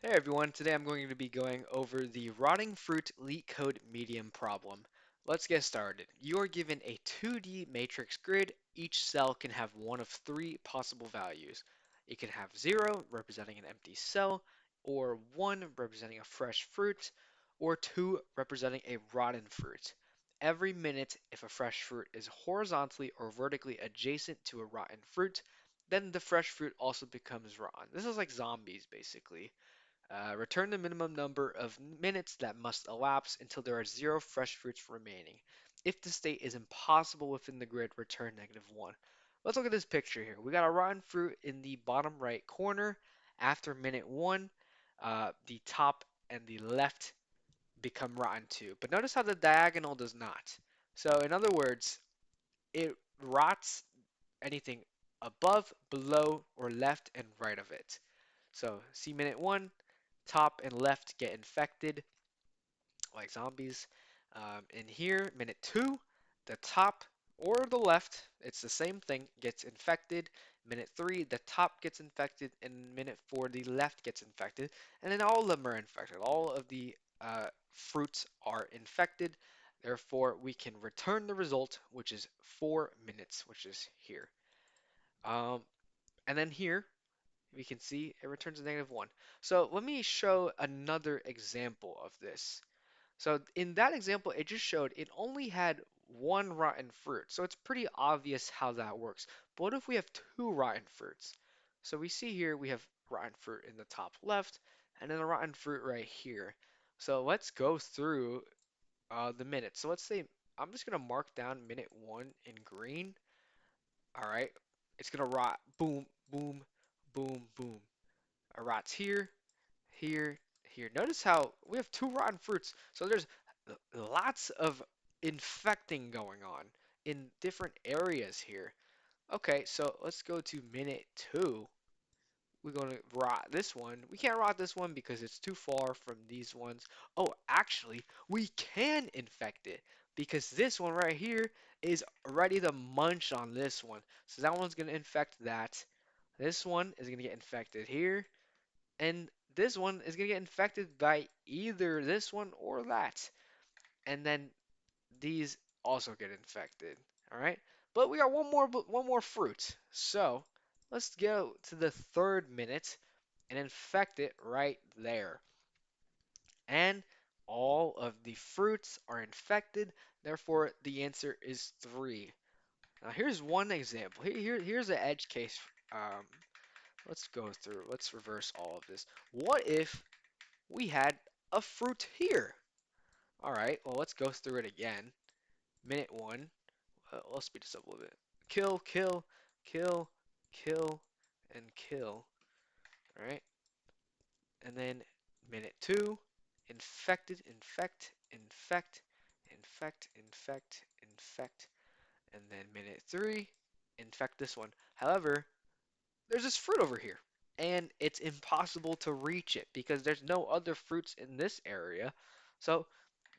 Hey everyone, today I'm going to be going over the rotting fruit Leetcode medium problem. Let's get started. You are given a 2D matrix grid. Each cell can have one of three possible values. It can have 0 representing an empty cell, or 1 representing a fresh fruit, or 2 representing a rotten fruit. Every minute, if a fresh fruit is horizontally or vertically adjacent to a rotten fruit, then the fresh fruit also becomes rotten. This is like zombies basically. Return the minimum number of minutes that must elapse until there are 0 fresh fruits remaining. If the state is impossible within the grid, return -1. Let's look at this picture here. We got a rotten fruit in the bottom right corner. After minute 1, the top and the left become rotten too. But notice how the diagonal does not. So in other words, it rots anything above, below, or left and right of it. So see minute 1, top and left get infected like zombies. In here, minute 2, the top or the left, it's the same thing, gets infected. Minute 3, the top gets infected, and minute 4, the left gets infected, and then all of them are infected. All of the fruits are infected. Therefore, we can return the result, which is 4 minutes, which is here. Um, and then here, we can see it returns a -1. So let me show another example of this. So in that example, it just showed it only had one rotten fruit. So it's pretty obvious how that works. But what if we have two rotten fruits? So we see here we have rotten fruit in the top left and then a rotten fruit right here. So let's go through the minutes. So let's say I'm just going to mark down minute 1 in green. All right. It's going to rot. Boom, boom, boom, boom. It rots here, here, here. Notice how we have two rotten fruits. So there's lots of infecting going on in different areas here. Okay, so let's go to minute 2. We're going to rot this one. We can't rot this one because it's too far from these ones. Oh, actually, we can infect it because this one right here is ready to munch on this one. So that one's going to infect that. This one is going to get infected here. And this one is going to get infected by either this one or that. And then these also get infected. All right. But we got one more fruit. So let's go to the third minute and infect it right there. And all of the fruits are infected. Therefore, the answer is 3. Now here's one example. Here's an edge case. Um, let's go through. Let's reverse all of this. What if we had a fruit here? All right. Well, let's go through it again. Minute 1. Let's speed this up a little bit. Kill, kill, kill, kill, and kill. All right. And then minute 2, infected, infect, infect, infect, infect, infect. And then minute 3, infect this one. However, there's this fruit over here, and it's impossible to reach it because there's no other fruits in this area. So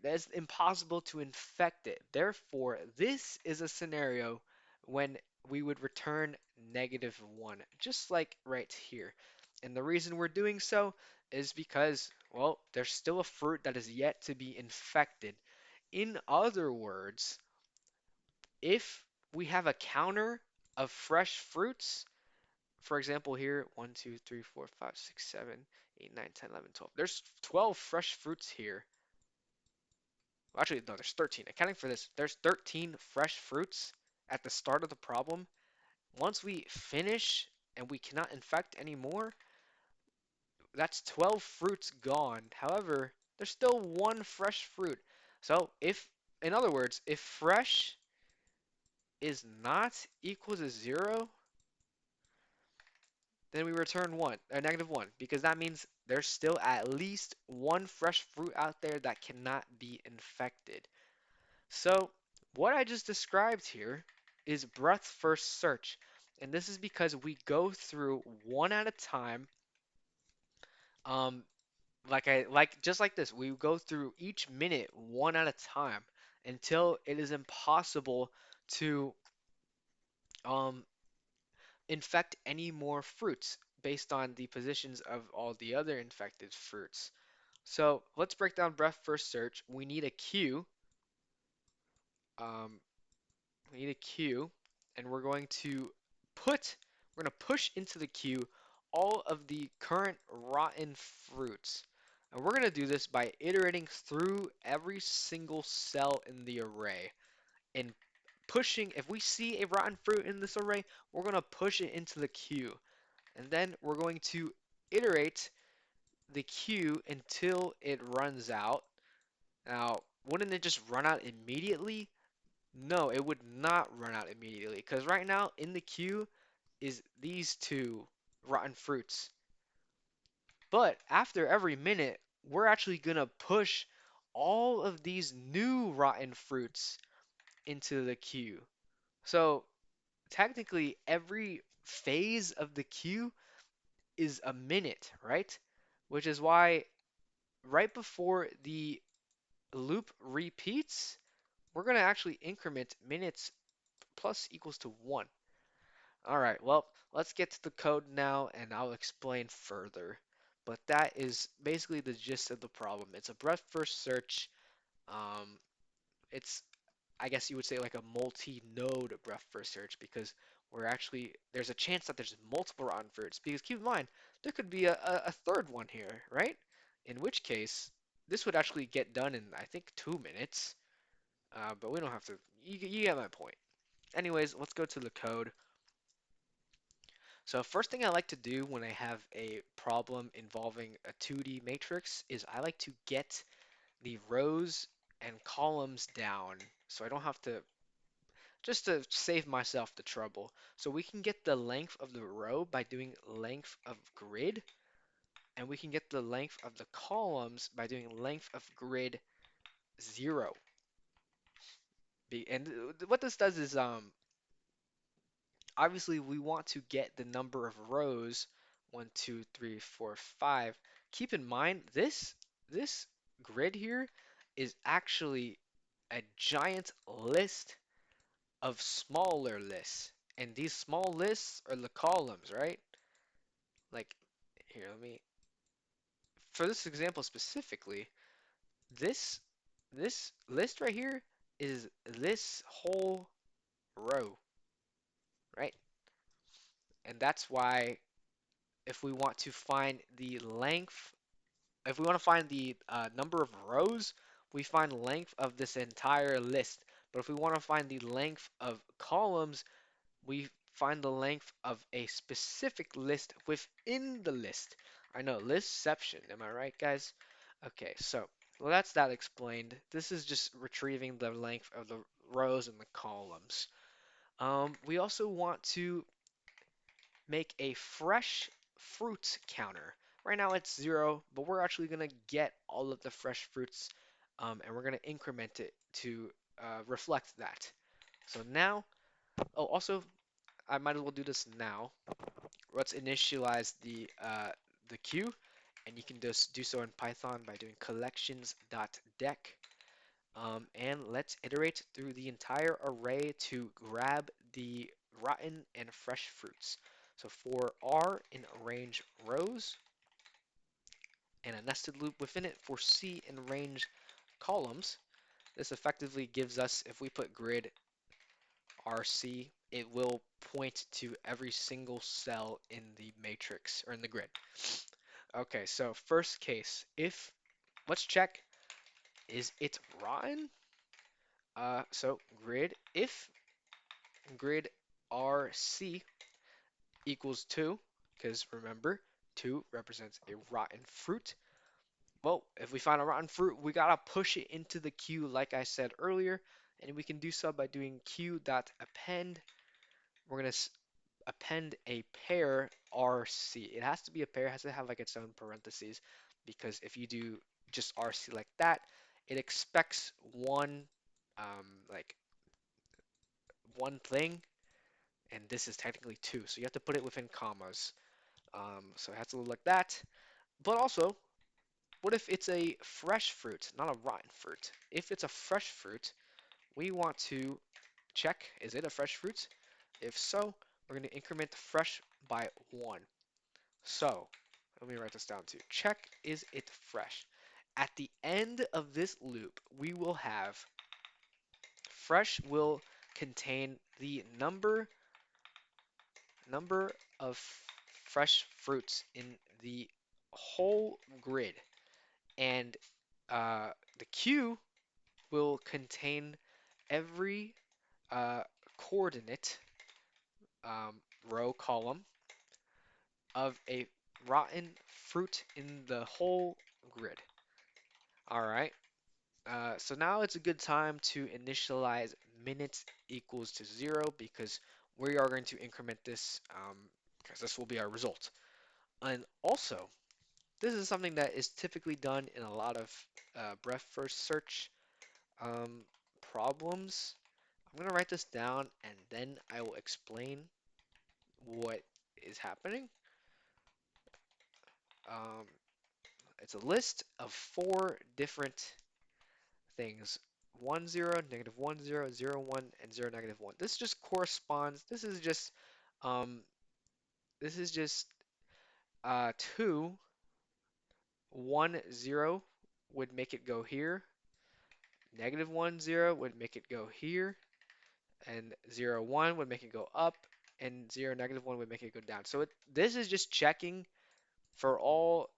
it's impossible to infect it. Therefore, this is a scenario when we would return -1, just like right here. And the reason we're doing so is because, well, there's still a fruit that is yet to be infected. In other words, if we have a counter of fresh fruits, for example, here, 1, 2, 3, 4, 5, 6, 7, 8, 9, 10, 11, 12. There's 12 fresh fruits here. Well, actually, no, there's 13. Accounting for this, there's 13 fresh fruits at the start of the problem. Once we finish and we cannot infect anymore, that's 12 fruits gone. However, there's still one fresh fruit. So in other words, if fresh is not equal to 0, then we return 1, or -1, because that means there's still at least one fresh fruit out there that cannot be infected. So what I just described here is breadth first search. And this is because we go through one at a time. Um, just like this, we go through each minute one at a time until it is impossible to um infect any more fruits. based on the positions of all the other infected fruits. So let's break down breadth first search. Um, we need a queue, and we're going to push into the queue all of the current rotten fruits. And we're going to do this by iterating through every single cell in the array. And pushing, if we see a rotten fruit in this array, we're going to push it into the queue. And then we're going to iterate the queue until it runs out. Now, wouldn't it just run out immediately? No, it would not run out immediately because right now in the queue is these two rotten fruits. But after every minute, we're actually gonna push all of these new rotten fruits into the queue. So technically, every phase of the queue is a minute, right? Which is why right before the loop repeats, we're gonna actually increment minutes plus equals to 1. All right, well, let's get to the code now and I'll explain further. But that is basically the gist of the problem. It's a breadth first search. Um, it's, I guess you would say, like a multi-node breadth first search because there's a chance that there's multiple rotten fruits. Because keep in mind, there could be a third one here, right? In which case, this would actually get done in, I think, 2 minutes. But we don't have to, you get my point. Anyways, let's go to the code. So first thing I like to do when I have a problem involving a 2D matrix is I like to get the rows and columns down so I don't have to, just to save myself the trouble. So we can get the length of the row by doing length of grid, and we can get the length of the columns by doing length of grid 0. And what this does is obviously we want to get the number of rows 1, 2, 3, 4, 5. Keep in mind this grid here is actually a giant list of smaller lists, and these small lists are the columns, right? Like here, let me, for this example specifically, this this list right here is this whole row, right? And that's why if we want to find the length, if we want to find the number of rows, we find length of this entire list. But if we want to find the length of columns, we find the length of a specific list within the list. I know, listception, am I right, guys? Okay, so well, that's that explained. This is just retrieving the length of the rows and the columns. We also want to make a fresh fruits counter. Right now it's 0, but we're actually going to get all of the fresh fruits and we're going to increment it to reflect that. So now, oh, also, I might as well do this now. Let's initialize the queue, and you can just do so in Python by doing collections.deck. And let's iterate through the entire array to grab the rotten and fresh fruits. So for R in range rows and a nested loop within it for C in range columns, this effectively gives us, if we put grid RC, it will point to every single cell in the matrix or in the grid. Okay, so first case, if, let's check, is it rotten? So grid, if grid RC equals 2, because remember, 2 represents a rotten fruit. Well, if we find a rotten fruit, we gotta push it into the queue like I said earlier, and we can do so by doing queue.append. We're gonna append a pair RC. It has to be a pair, it has to have like its own parentheses, because if you do just RC like that, it expects like one thing, and this is technically 2, so you have to put it within commas. So it has to look like that. But also, what if it's a fresh fruit, not a rotten fruit? If it's a fresh fruit, we want to check, is it a fresh fruit? If so, we're going to increment fresh by 1. So let me write this down too. Check, is it fresh? At the end of this loop, we will have fresh will contain the number of fresh fruits in the whole grid, and uh, the queue will contain every uh, coordinate um, row column of a rotten fruit in the whole grid. All right. So now it's a good time to initialize minutes equals to 0 because we are going to increment this because this will be our result. And also, this is something that is typically done in a lot of breadth first search um, problems. I'm going to write this down and then I will explain what is happening. Um, it's a list of 4 different things. 1, 0, negative 1, 0, 0, 1, and 0, negative 1. This just corresponds, um, this is just 2, 1, 0 would make it go here, negative 1, 0 would make it go here, and 0, 1 would make it go up, and 0, negative 1 would make it go down. So this is just checking for all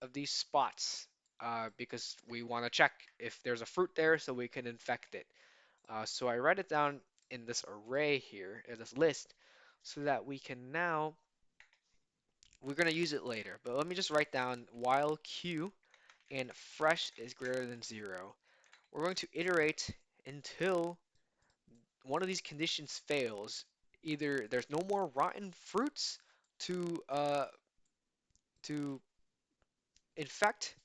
of these spots because we want to check if there's a fruit there so we can infect it. So I write it down in this array here, in this list, so that we can now, we're going to use it later, but let me just write down while q and fresh is greater than 0. We're going to iterate until one of these conditions fails. Either there's no more rotten fruits to infect,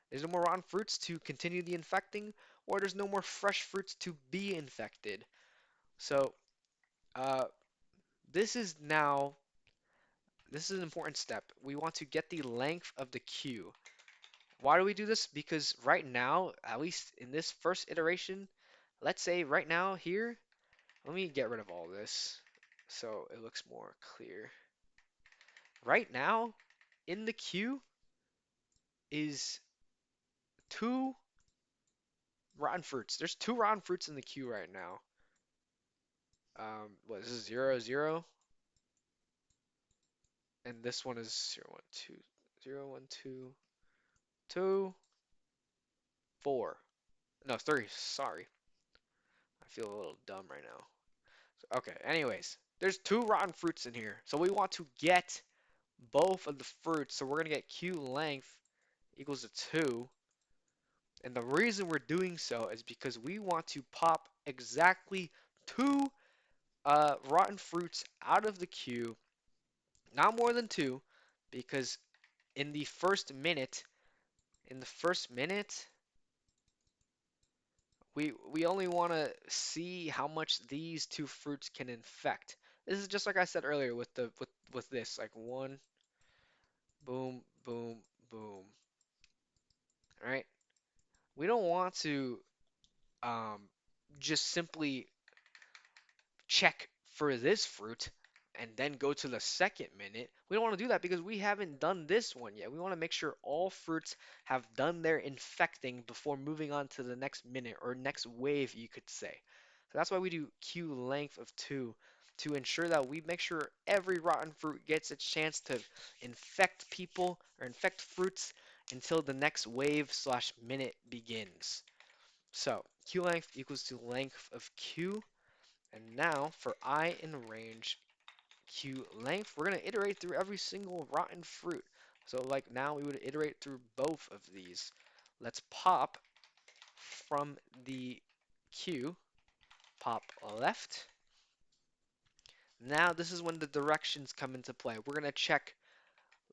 there's no more rotten fruits to continue the infecting, or there's no more fresh fruits to be infected. So uh, this is now, this is an important step. We want to get the length of the queue. Why do we do this? Because right now, at least in this first iteration, let's say right now here, let me get rid of all this so it looks more clear. Right now, in the queue is 2 rotten fruits. There's 2 rotten fruits in the queue right now. What, this is 0, 0, and this one is 0, 1, 2, 0, 1, 2, 2, 4. No, 3, sorry. I feel a little dumb right now. Okay, anyways, there's 2 rotten fruits in here. So we want to get both of the fruits. So we're going to get Q length equals to 2. And the reason we're doing so is because we want to pop exactly 2 rotten fruits out of the queue, not more than 2, because in the first minute, we only want to see how much these 2 fruits can infect. This is just like I said earlier with the with this, like 1, boom, boom, boom. All right. We don't want to um, just simply check for this fruit and then go to the second minute. We don't want to do that because we haven't done this one yet. We want to make sure all fruits have done their infecting before moving on to the next minute or next wave, you could say. So that's why we do queue length of 2 to ensure that we make sure every rotten fruit gets a chance to infect people or infect fruits until the next wave slash minute begins. So queue length equals to length of queue. And now for I in range queue length, we're going to iterate through every single rotten fruit. So like now we would iterate through both of these. Let's pop from the queue, pop left. Now this is when the directions come into play. We're going to check,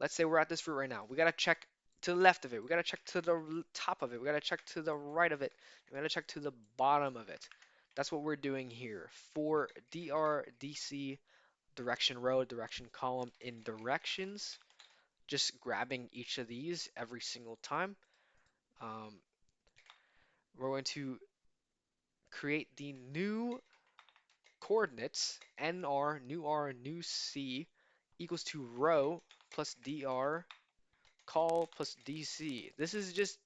let's say we're at this fruit right now. We got to check to the left of it. We got to check to the top of it. We got to check to the right of it. We got to check to the bottom of it. That's what we're doing here. For DRDC direction row, direction column in directions, just grabbing each of these every single time. Um, we're going to create the new coordinates, nr, new r, new c, equals to row plus dr call plus dc. This is just,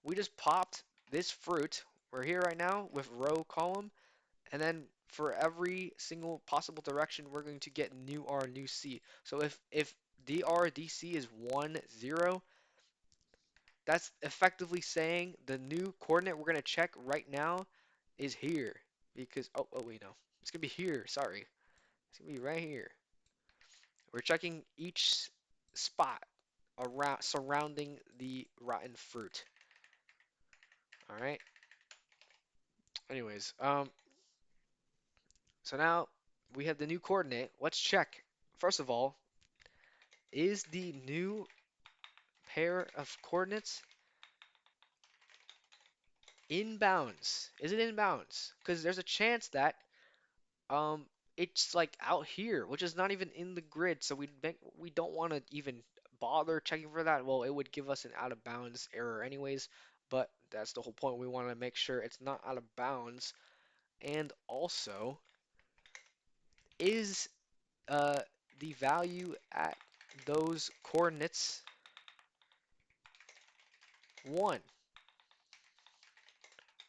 we just popped this fruit. We're here right now with row column, and then for every single possible direction, we're going to get new r, new c. So if dr dc is 1, 0, that's effectively saying the new coordinate we're going to check right now is here. Because, oh wait, no. It's going to be here, sorry. It's going to be right here. We're checking each spot around surrounding the rotten fruit. All right. Anyways, so now we have the new coordinate. Let's check. First of all, is the new pair of coordinates in bounds? Is it in bounds? Because there's a chance that um it's like out here, which is not even in the grid, so we don't want to even bother checking for that. Well, it would give us an out of bounds error anyways, but that's the whole point. We want to make sure it's not out of bounds. And also, is uh the value at those coordinates 1?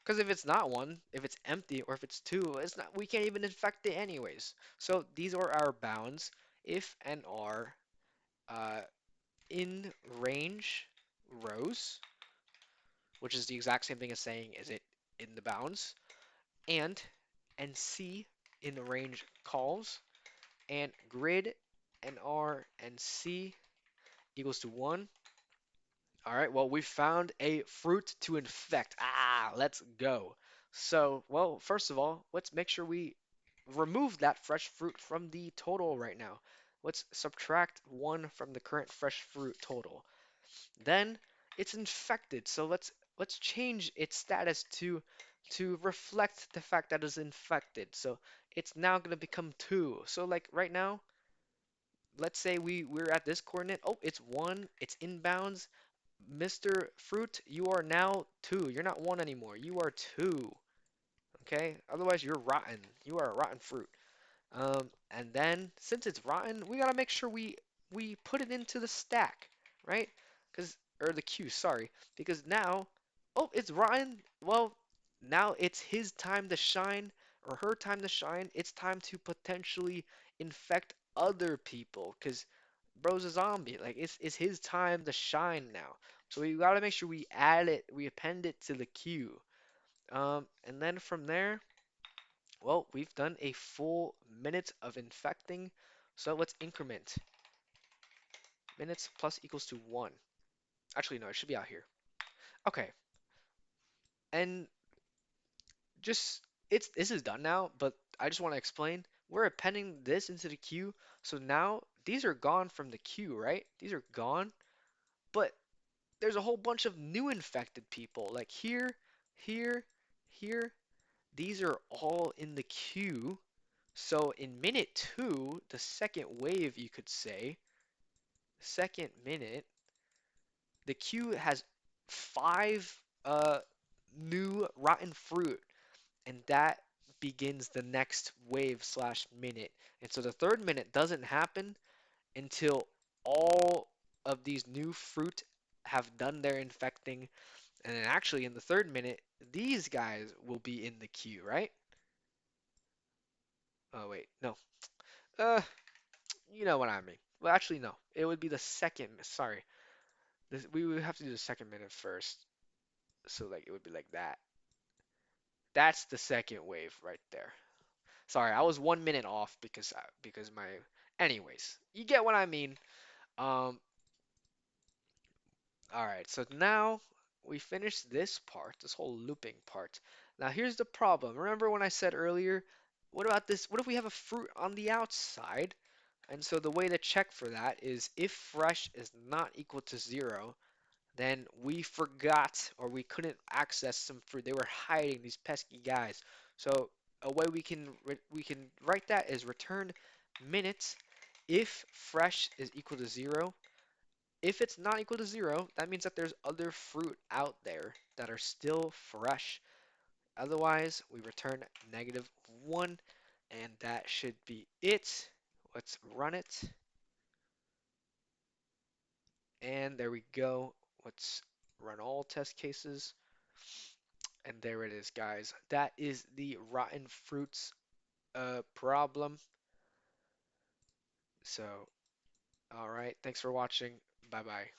Because if it's not 1, if it's empty, or if it's 2, it's not, we can't even infect it anyways. So these are our bounds. If and are uh, in range rows, which is the exact same thing as saying is it in the bounds, and C in the range columns, and grid and R and C equals to 1. All right, well, we found a fruit to infect. Ah, let's go. So, well, first of all, let's make sure we remove that fresh fruit from the total right now. Let's subtract 1 from the current fresh fruit total. Then it's infected. So let's change its status to reflect the fact that it's infected. So it's now going to become 2. So like right now, let's say we're at this coordinate. Oh, it's 1. It's inbounds. Mr. Fruit, you are now 2. You're not 1 anymore. You are 2. Okay? Otherwise, you're rotten. You are a rotten fruit. And then since it's rotten, we gotta make sure we put it into the stack, right? Because or the queue, sorry. Because now, oh, it's rotten. Well, now it's his time to shine or her time to shine. It's time to potentially infect other people. Because bro's a zombie. Like it's his time to shine now. So we gotta make sure we add it, we append it to the queue. And then from there. Well, we've done a full minute of infecting, so let's increment. Minutes plus equals to 1. Actually, no, it should be out here. Okay, and just, this is done now, but I just want to explain. We're appending this into the queue, so now these are gone from the queue, right? These are gone, but there's a whole bunch of new infected people, like here, here, here. These are all in the queue. So in minute 2, the second wave, you could say, second minute, the queue has 5 new rotten fruit, and that begins the next wave slash minute. And so the third minute doesn't happen until all of these new fruit have done their infecting. And then actually in the third minute, these guys will be in the queue, right? Oh wait, no. Uh, you know what I mean. Well, actually, no. It would be the second. Sorry, we would have to do the second minute first. So like it would be like that. That's the second wave right there. Sorry, I was 1 minute off because my. Anyways, you get what I mean. Um. All right. So now we finished this part, this whole looping part. Now here's the problem. Remember when I said earlier, what about this? What if we have a fruit on the outside? And so the way to check for that is if fresh is not equal to 0, then we forgot or we couldn't access some fruit. They were hiding, these pesky guys. So a way we can write that is return minutes if fresh is equal to 0. If it's not equal to 0, that means that there's other fruit out there that are still fresh. Otherwise, we return -1, and that should be it. Let's run it. And there we go. Let's run all test cases. And there it is, guys. That is the rotten fruits problem. So, all right. Thanks for watching. Bye bye.